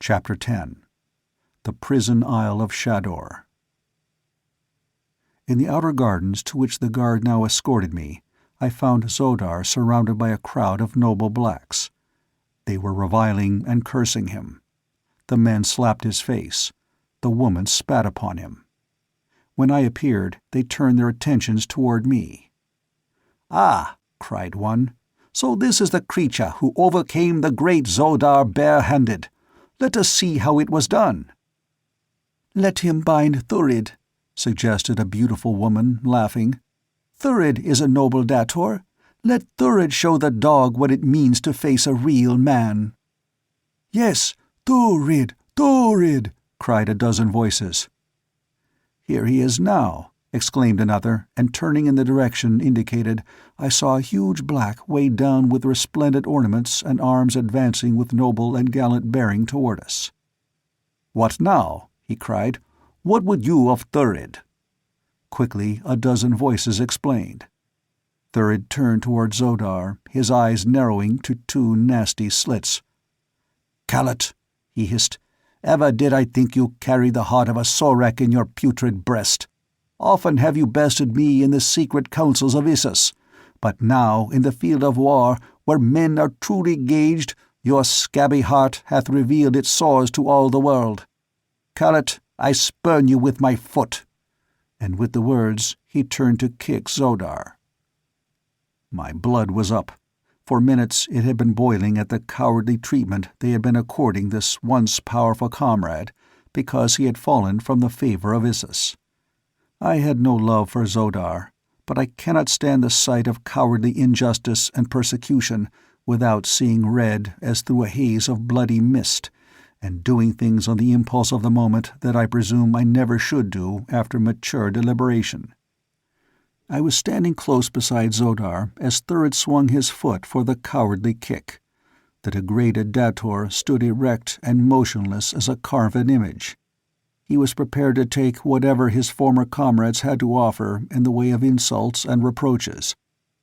Chapter 10. The Prison Isle of Shador. In the outer gardens to which the guard now escorted me, I found Zodar surrounded by a crowd of noble blacks. They were reviling and cursing him. The men slapped his face. The woman spat upon him. When I appeared, they turned their attentions toward me. "Ah," cried one, "so this is the creature who overcame the great Zodar bare-handed. Let us see how it was done." "Let him bind Thurid," suggested a beautiful woman, laughing. "Thurid is a noble dator. Let Thurid show the dog what it means to face a real man." "Yes, Thurid, Thurid," cried a dozen voices. "Here he is now," exclaimed another, and turning in the direction indicated, I saw a huge black weighed down with resplendent ornaments and arms advancing with noble and gallant bearing toward us. "What now?" he cried. "What would you of Thurid?" Quickly a dozen voices explained. Thurid turned toward Zodar, his eyes narrowing to two nasty slits. "Callet," he hissed, "ever did I think you carried the heart of a Sorek in your putrid breast. Often have you bested me in the secret councils of Issus, but now in the field of war, where men are truly gauged, your scabby heart hath revealed its sores to all the world. Callet, I spurn you with my foot." And with the words, he turned to kick Zodar. My blood was up. For minutes it had been boiling at the cowardly treatment they had been according this once powerful comrade, because he had fallen from the favor of Issus. I had no love for Zodar, but I cannot stand the sight of cowardly injustice and persecution without seeing red as through a haze of bloody mist, and doing things on the impulse of the moment that I presume I never should do after mature deliberation. I was standing close beside Zodar as Thurid swung his foot for the cowardly kick. The degraded dator stood erect and motionless as a carven image. He was prepared to take whatever his former comrades had to offer in the way of insults and reproaches,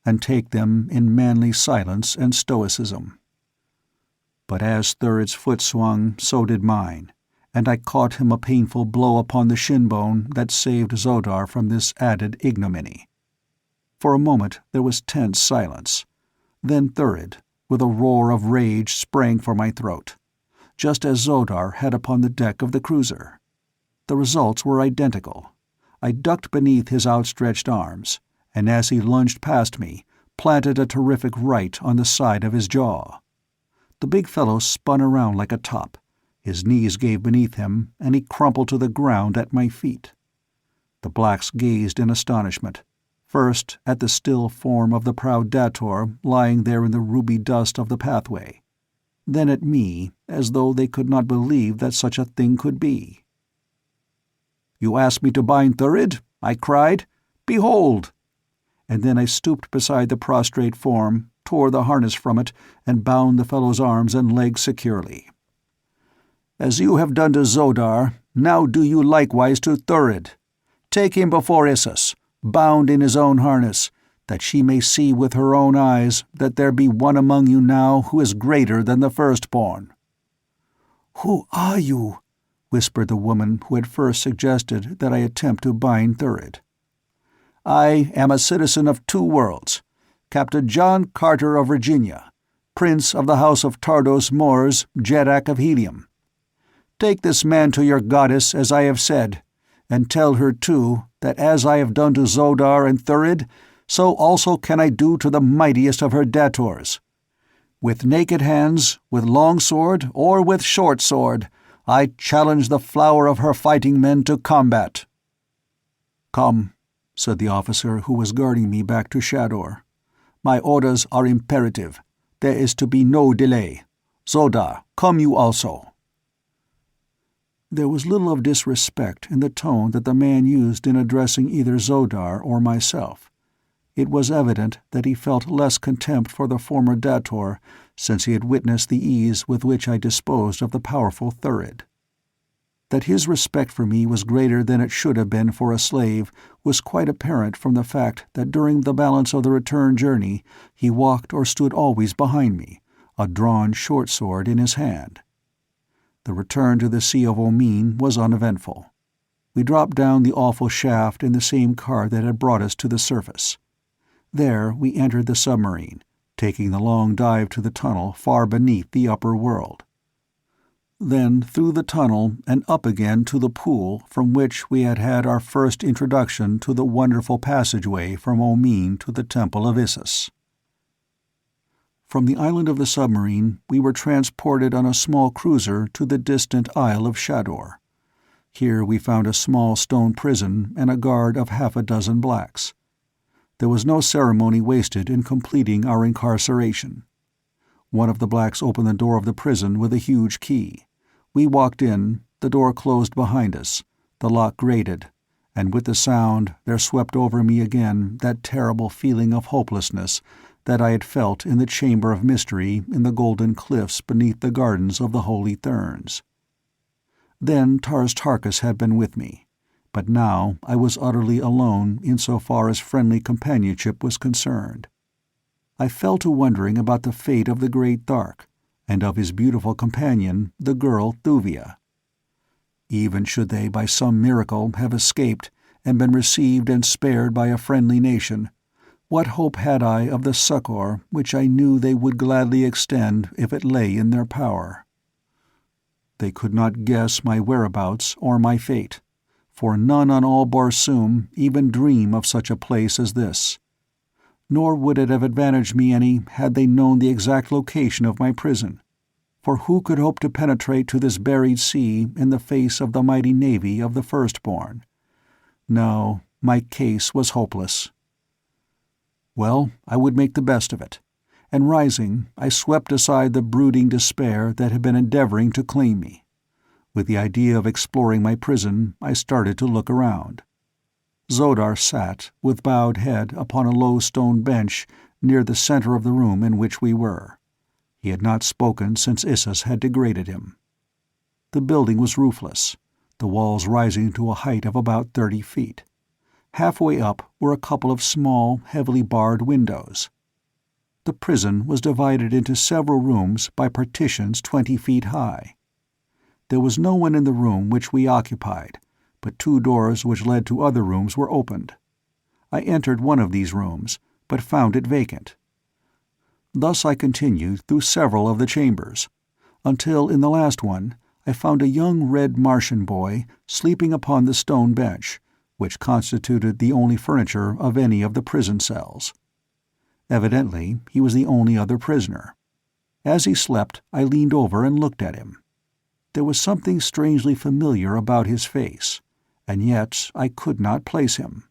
and take them in manly silence and stoicism. But as Thurid's foot swung, so did mine, and I caught him a painful blow upon the shin bone that saved Zodar from this added ignominy. For a moment there was tense silence. Then Thurid, with a roar of rage, sprang for my throat, just as Zodar had upon the deck of the cruiser. The results were identical. I ducked beneath his outstretched arms, and as he lunged past me, planted a terrific right on the side of his jaw. The big fellow spun around like a top. His knees gave beneath him, and he crumpled to the ground at my feet. The blacks gazed in astonishment, first at the still form of the proud dator lying there in the ruby dust of the pathway, then at me, as though they could not believe that such a thing could be. "You asked me to bind Thurid?" I cried. "Behold!" And then I stooped beside the prostrate form, tore the harness from it, and bound the fellow's arms and legs securely. "As you have done to Zodar, now do you likewise to Thurid. Take him before Issus, bound in his own harness, that she may see with her own eyes that there be one among you now who is greater than the Firstborn." "Who are you?" whispered the woman who had first suggested that I attempt to bind Thurid. "I am a citizen of two worlds, Captain John Carter of Virginia, Prince of the House of Tardos Mors, Jeddak of Helium. Take this man to your goddess as I have said, and tell her, too, that as I have done to Zodar and Thurid, so also can I do to the mightiest of her dators. With naked hands, with long sword, or with short sword, I challenge the flower of her fighting men to combat." "Come," said the officer who was guarding me back to Shador. "My orders are imperative. There is to be no delay. Zodar, come you also." There was little of disrespect in the tone that the man used in addressing either Zodar or myself. It was evident that he felt less contempt for the former dator since he had witnessed the ease with which I disposed of the powerful Thurid. That his respect for me was greater than it should have been for a slave was quite apparent from the fact that during the balance of the return journey he walked or stood always behind me, a drawn short sword in his hand. The return to the Sea of Omine was uneventful. We dropped down the awful shaft in the same car that had brought us to the surface. There we entered the submarine, taking the long dive to the tunnel far beneath the upper world. Then through the tunnel and up again to the pool from which we had had our first introduction to the wonderful passageway from Omine to the Temple of Issus. From the island of the submarine we were transported on a small cruiser to the distant Isle of Shador. Here we found a small stone prison and a guard of half a dozen blacks. There was no ceremony wasted in completing our incarceration. One of the blacks opened the door of the prison with a huge key. We walked in, the door closed behind us, the lock grated, and with the sound there swept over me again that terrible feeling of hopelessness that I had felt in the Chamber of Mystery in the Golden Cliffs beneath the gardens of the Holy Therns. Then Tars Tarkas had been with me, but now I was utterly alone insofar as friendly companionship was concerned. I fell to wondering about the fate of the great Thark, and of his beautiful companion, the girl Thuvia. Even should they by some miracle have escaped and been received and spared by a friendly nation, what hope had I of the succor which I knew they would gladly extend if it lay in their power? They could not guess my whereabouts or my fate, for none on all Barsoom even dream of such a place as this. Nor would it have advantaged me any had they known the exact location of my prison, for who could hope to penetrate to this buried sea in the face of the mighty navy of the Firstborn? No, my case was hopeless. Well, I would make the best of it, and rising, I swept aside the brooding despair that had been endeavoring to claim me. With the idea of exploring my prison, I started to look around. Zodar sat, with bowed head, upon a low stone bench near the center of the room in which we were. He had not spoken since Issus had degraded him. The building was roofless, the walls rising to a height of about 30 feet. Halfway up were a couple of small, heavily barred windows. The prison was divided into several rooms by partitions 20 feet high. There was no one in the room which we occupied, but 2 doors which led to other rooms were opened. I entered one of these rooms, but found it vacant. Thus I continued through several of the chambers, until in the last one I found a young Red Martian boy sleeping upon the stone bench, which constituted the only furniture of any of the prison cells. Evidently he was the only other prisoner. As he slept, I leaned over and looked at him. There was something strangely familiar about his face, and yet I could not place him.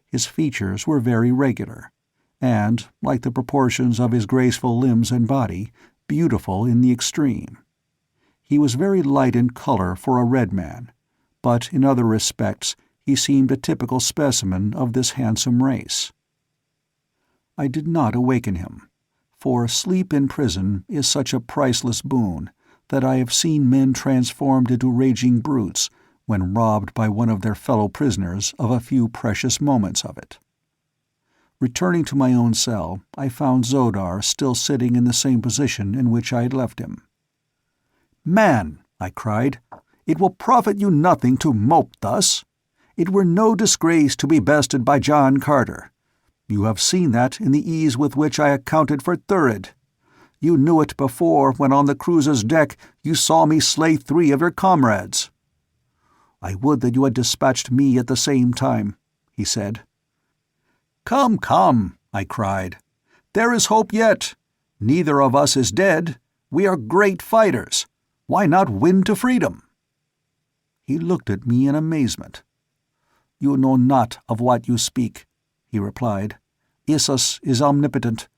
His features were very regular, and, like the proportions of his graceful limbs and body, beautiful in the extreme. He was very light in color for a red man, but in other respects he seemed a typical specimen of this handsome race. I did not awaken him, for sleep in prison is such a priceless boon that I have seen men transformed into raging brutes when robbed by one of their fellow prisoners of a few precious moments of it. Returning to my own cell, I found Zodar still sitting in the same position in which I had left him. "Man," I cried, "it will profit you nothing to mope thus. It were no disgrace to be bested by John Carter. You have seen that in the ease with which I accounted for Thurid. You knew it before when on the cruiser's deck you saw me slay 3 of your comrades." "I would that you had dispatched me at the same time," he said. "Come, come," I cried. "There is hope yet. Neither of us is dead. We are great fighters. Why not win to freedom?" He looked at me in amazement. "You know not of what you speak," he replied. "Issus is omnipotent.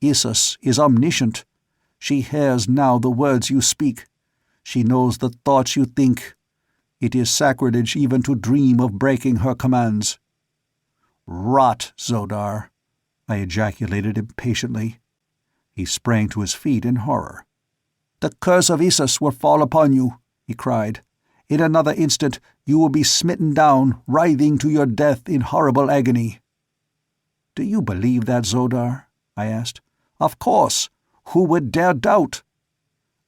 Issus is omniscient. She hears now the words you speak. She knows the thoughts you think. It is sacrilege even to dream of breaking her commands." "Rot, Zodar," I ejaculated impatiently. He sprang to his feet in horror. "The curse of Issus will fall upon you," he cried. "In another instant you will be smitten down, writhing to your death in horrible agony." "Do you believe that, Zodar?" I asked. "Of course. Who would dare doubt?"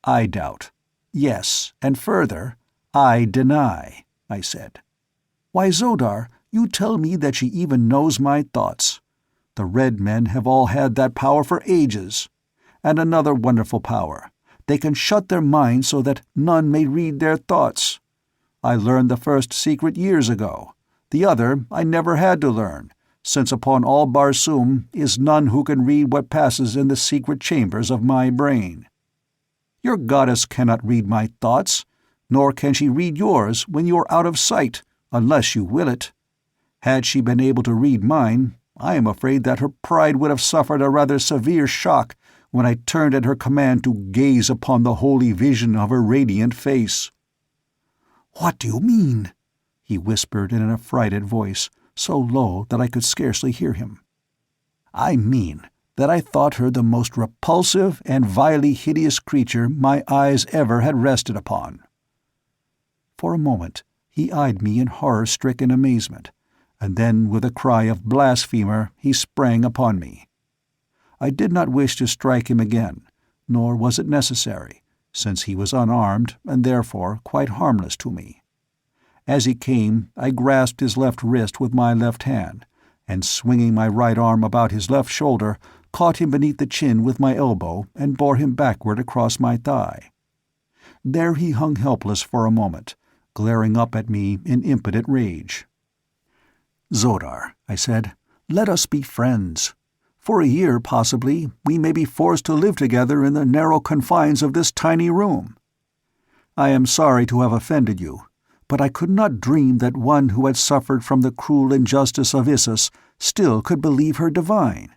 "I doubt. Yes, and further, I deny, I said. Why, Zodar, you tell me that she even knows my thoughts. The Red Men have all had that power for ages. And another wonderful power. They can shut their minds so that none may read their thoughts. I learned the first secret years ago. The other I never had to learn, since upon all Barsoom is none who can read what passes in the secret chambers of my brain. Your goddess cannot read my thoughts, nor can she read yours when you are out of sight, unless you will it. Had she been able to read mine, I am afraid that her pride would have suffered a rather severe shock when I turned at her command to gaze upon the holy vision of her radiant face. "What do you mean?" he whispered in an affrighted voice, so low that I could scarcely hear him. "I mean that I thought her the most repulsive and vilely hideous creature my eyes ever had rested upon." For a moment he eyed me in horror-stricken amazement, and then with a cry of blasphemer he sprang upon me. I did not wish to strike him again, nor was it necessary, since he was unarmed and therefore quite harmless to me. As he came, I grasped his left wrist with my left hand, and swinging my right arm about his left shoulder, caught him beneath the chin with my elbow and bore him backward across my thigh. There he hung helpless for a moment, glaring up at me in impotent rage. "Zodar," I said, "let us be friends. For a year, possibly, we may be forced to live together in the narrow confines of this tiny room. I am sorry to have offended you, but I could not dream that one who had suffered from the cruel injustice of Issus still could believe her divine.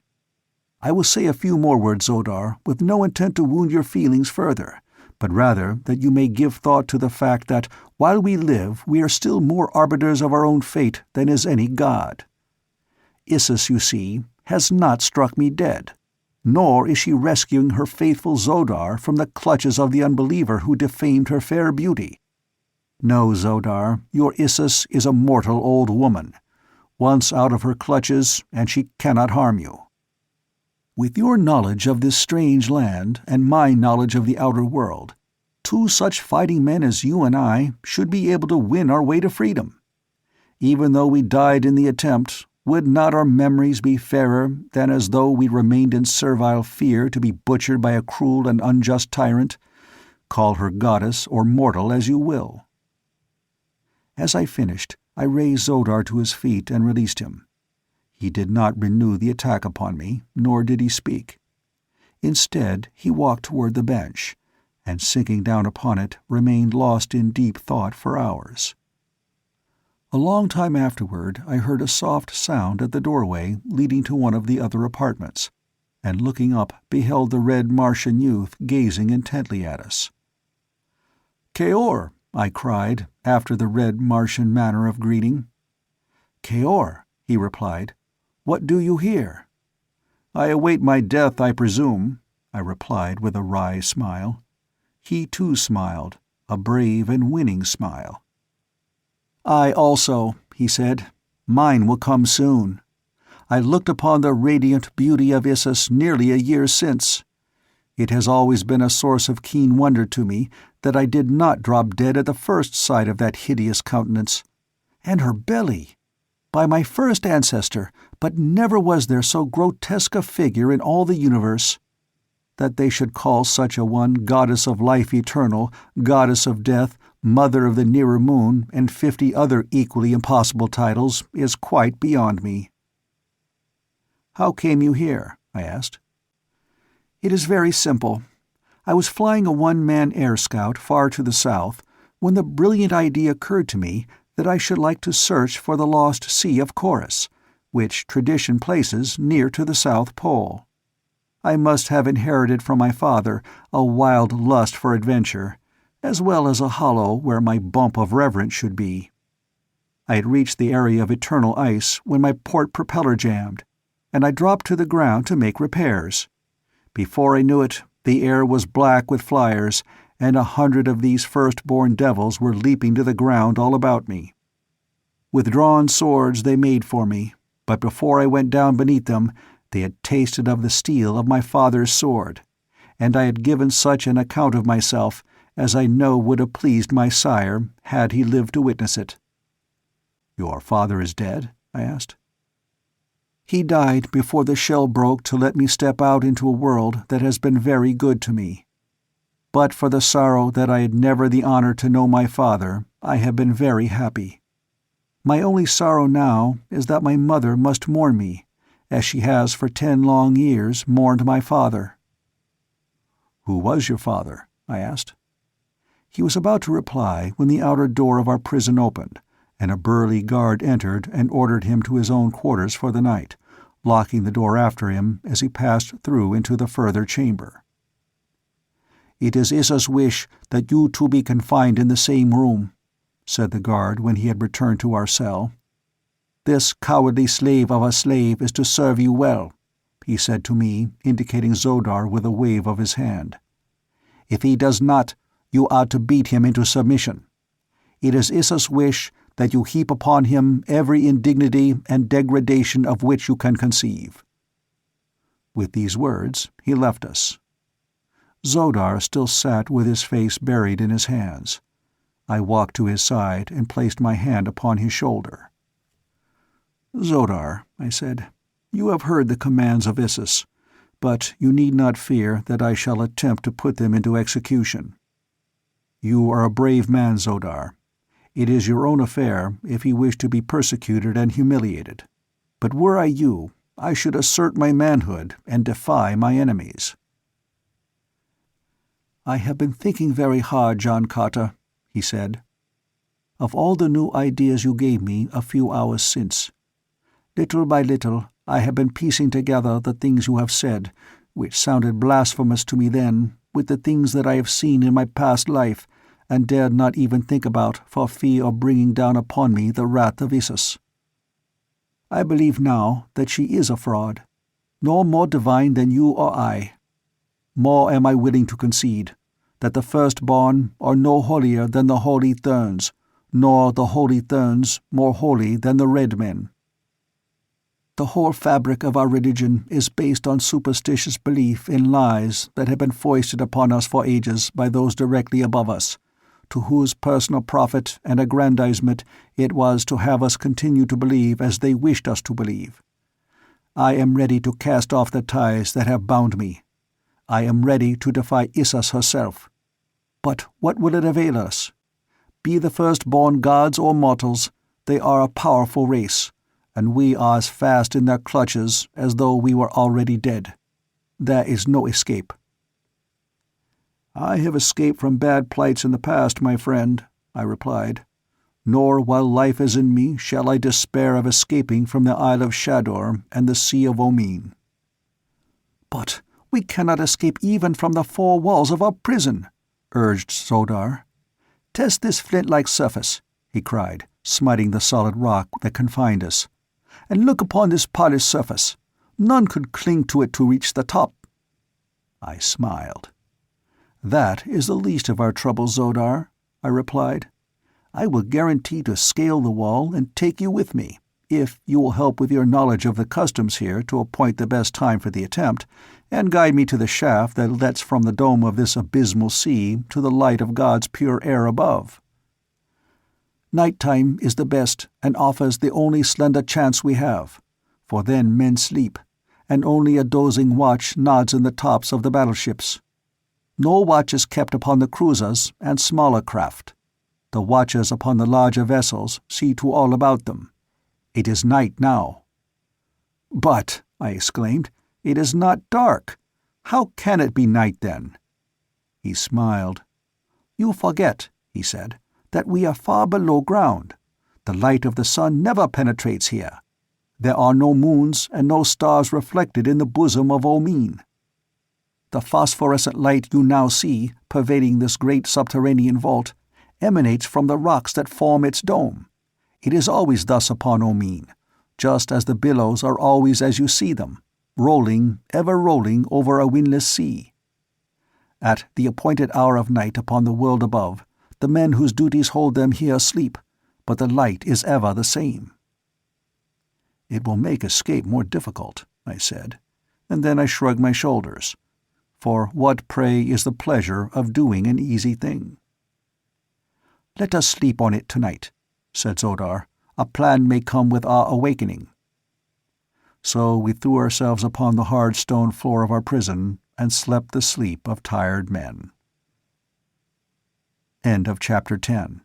I will say a few more words, Zodar, with no intent to wound your feelings further, but rather that you may give thought to the fact that while we live we are still more arbiters of our own fate than is any god. Issus, you see, has not struck me dead, nor is she rescuing her faithful Zodar from the clutches of the unbeliever who defamed her fair beauty. No, Zodar, your Issus is a mortal old woman. Once out of her clutches, and she cannot harm you. With your knowledge of this strange land and my knowledge of the outer world, two such fighting men as you and I should be able to win our way to freedom. Even though we died in the attempt, would not our memories be fairer than as though we remained in servile fear to be butchered by a cruel and unjust tyrant? Call her goddess or mortal as you will." As I finished, I raised Zodar to his feet and released him. He did not renew the attack upon me, nor did he speak. Instead, he walked toward the bench, and sinking down upon it, remained lost in deep thought for hours. A long time afterward I heard a soft sound at the doorway leading to one of the other apartments, and looking up beheld the Red Martian youth gazing intently at us. "Kaor," I cried, after the Red Martian manner of greeting. "Kaor," he replied, "what do you here?" "I await my death, I presume," I replied with a wry smile. He too smiled, a brave and winning smile. "I also," he said. "Mine will come soon. I looked upon the radiant beauty of Issus nearly a year since. It has always been a source of keen wonder to me that I did not drop dead at the first sight of that hideous countenance. And her belly! By my first ancestor, but never was there so grotesque a figure in all the universe. That they should call such a one goddess of life eternal, goddess of death, mother of the nearer moon, and 50 other equally impossible titles is quite beyond me." "How came you here?" I asked. "It is very simple. I was flying a one-man air scout far to the south when the brilliant idea occurred to me that I should like to search for the lost Sea of Chorus, which tradition places near to the South Pole. I must have inherited from my father a wild lust for adventure, as well as a hollow where my bump of reverence should be. I had reached the area of eternal ice when my port propeller jammed, and I dropped to the ground to make repairs. Before I knew it, the air was black with flyers, and 100 of these firstborn devils were leaping to the ground all about me. With drawn swords they made for me, but before I went down beneath them, they had tasted of the steel of my father's sword, and I had given such an account of myself as I know would have pleased my sire had he lived to witness it. "Your father is dead?" I asked. "He died before the shell broke to let me step out into a world that has been very good to me. But for the sorrow that I had never the honor to know my father, I have been very happy. My only sorrow now is that my mother must mourn me, as she has for 10 long years mourned my father." "Who was your father?" I asked. He was about to reply when the outer door of our prison opened, and a burly guard entered and ordered him to his own quarters for the night, locking the door after him as he passed through into the further chamber. "It is Issa's wish that you two be confined in the same room," said the guard when he had returned to our cell. "This cowardly slave of a slave is to serve you well," he said to me, indicating Xodar with a wave of his hand. "If he does not, you are to beat him into submission. It is Issa's wish that you heap upon him every indignity and degradation of which you can conceive." With these words he left us. Xodar still sat with his face buried in his hands. I walked to his side and placed my hand upon his shoulder. "Xodar," I said, "you have heard the commands of Issus, but you need not fear that I shall attempt to put them into execution. You are a brave man, Xodar. It is your own affair if you wish to be persecuted and humiliated. But were I you, I should assert my manhood and defy my enemies." "I have been thinking very hard, John Carter," he said, "of all the new ideas you gave me a few hours since. Little by little, I have been piecing together the things you have said, which sounded blasphemous to me then, with the things that I have seen in my past life, and dared not even think about for fear of bringing down upon me the wrath of Issus. I believe now that she is a fraud, no more divine than you or I. More am I willing to concede, that the Firstborn are no holier than the holy Therns, nor the holy Therns more holy than the Red Men. The whole fabric of our religion is based on superstitious belief in lies that have been foisted upon us for ages by those directly above us, to whose personal profit and aggrandizement it was to have us continue to believe as they wished us to believe. I am ready to cast off the ties that have bound me. I am ready to defy Issus herself. But what will it avail us? Be the Firstborn gods or mortals, they are a powerful race, and we are as fast in their clutches as though we were already dead. There is no escape." "I have escaped from bad plights in the past, my friend," I replied. "Nor while life is in me shall I despair of escaping from the Isle of Shador and the Sea of Omin." "But we cannot escape even from the 4 walls of our prison," urged Xodar. "Test this flint-like surface," he cried, smiting the solid rock that confined us. "And look upon this polished surface. None could cling to it to reach the top." I smiled. "That is the least of our troubles, Xodar," I replied. "I will guarantee to scale the wall and take you with me, if you will help with your knowledge of the customs here to appoint the best time for the attempt, and guide me to the shaft that lets from the dome of this abysmal sea to the light of God's pure air above. Night-time is the best and offers the only slender chance we have, for then men sleep, and only a dozing watch nods in the tops of the battleships. No watch is kept upon the cruisers and smaller craft. The watchers upon the larger vessels see to all about them. It is night now." "But," I exclaimed, "it is not dark. How can it be night then?" He smiled. "You forget," he said, "that we are far below ground. The light of the sun never penetrates here. There are no moons and no stars reflected in the bosom of Omin. The phosphorescent light you now see, pervading this great subterranean vault, emanates from the rocks that form its dome. It is always thus upon Omin, just as the billows are always as you see them, rolling, ever rolling over a windless sea. At the appointed hour of night upon the world above, the men whose duties hold them here sleep, but the light is ever the same." "It will make escape more difficult," I said, and then I shrugged my shoulders. For what, pray, is the pleasure of doing an easy thing? "Let us sleep on it tonight," said Zodar. "A plan may come with our awakening." So we threw ourselves upon the hard stone floor of our prison and slept the sleep of tired men. End of Chapter 10.